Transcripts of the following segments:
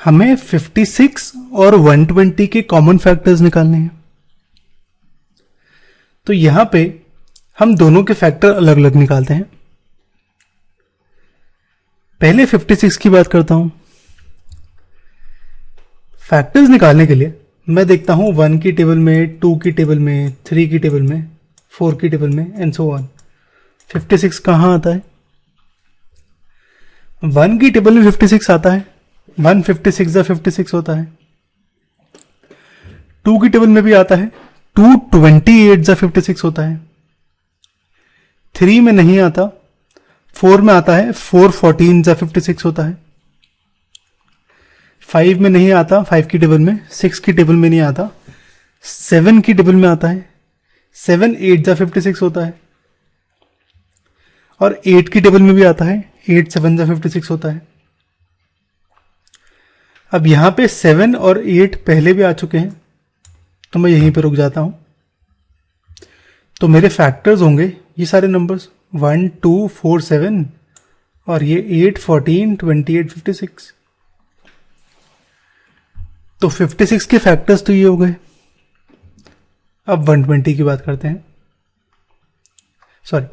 हमें 56 और 120 के कॉमन फैक्टर्स निकालने हैं। तो यहां पे हम दोनों के फैक्टर अलग अलग निकालते हैं। पहले 56 की बात करता हूं। फैक्टर्स निकालने के लिए मैं देखता हूं 1 की टेबल में, 2 की टेबल में, 3 की टेबल में, 4 की टेबल में एंड सो ऑन। 56 कहां आता है? 1 की टेबल में 56 आता है। 1 56 जा 56 होता है। 2 की टेबल में भी आता है। 2 28 जा 56 होता है। 3 में नहीं आता। 4 में आता है। 4 14 जा 56 होता है। 5 में नहीं आता, 5 की टेबल में। 6 की टेबल में नहीं आता। 7 की टेबल में आता है। 7 8 जा 56 होता है। और 8 की टेबल में भी आता है। 8 7 जा 56 होता है। अब यहां पे 7 और 8 पहले भी आ चुके हैं, तो मैं यहीं पे रुक जाता हूं। तो मेरे फैक्टर्स होंगे ये सारे नंबर्स 1 2 4 7 और ये 8 14 28 56। तो 56 के फैक्टर्स तो ये हो गए। अब 120 की बात करते हैं। सॉरी,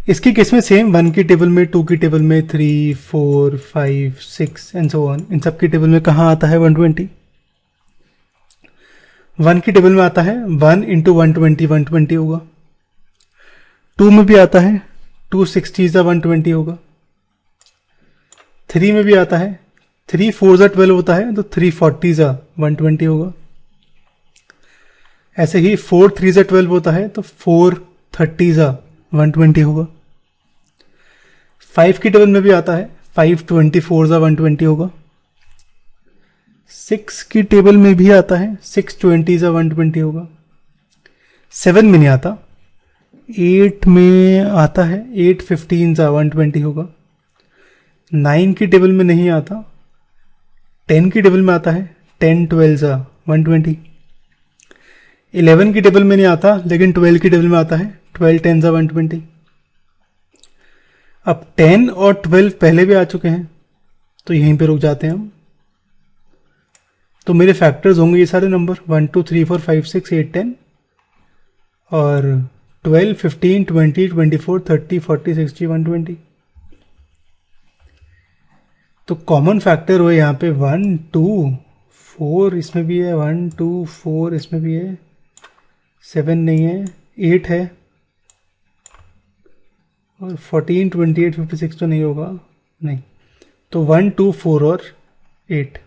इसके केस में सेम 1 की टेबल में, 2 की टेबल में, 3 4 5 6 एंड सो ऑन, इन सब की टेबल में कहां आता है 120? 1 की टेबल में आता है 1 इंटू 120 120 होगा। 2 में भी आता है 2 60 जा 120 होगा। 3 में भी आता है 3 4 जा 12 होता है, तो 3 40 जा 120 होगा। ऐसे ही 4 3 जा 12 होता है, तो 4 30 जा 120 होगा। 5 की टेबल में भी आता है 5 24 जा 120 होगा। 6 की टेबल में भी आता है 6 20 जा 120 होगा। 7 में नहीं आता। 8 में आता है 8 15 जा 120 होगा। 9 की टेबल में नहीं आता। 10 की टेबल में आता है 10 12 जा 120। 11 की टेबल में नहीं आता, लेकिन 12 की टेबल में आता है 12 10 जा 120। अब 10 और 12 पहले भी आ चुके हैं, तो यहीं पे रुक जाते हैं हम। तो मेरे फैक्टर्स होंगे ये सारे नंबर 1 2 3 4 5 6 8 10 और 12 15 20 24 30 40 60 120। तो कॉमन फैक्टर हुए यहाँ पे 1 2 4, इसमें भी है 1 2 4, इसमें भी है 7 नहीं है, 8 है और 14 28 56 तो नहीं होगा, नहीं। तो 1 2 4 और 8।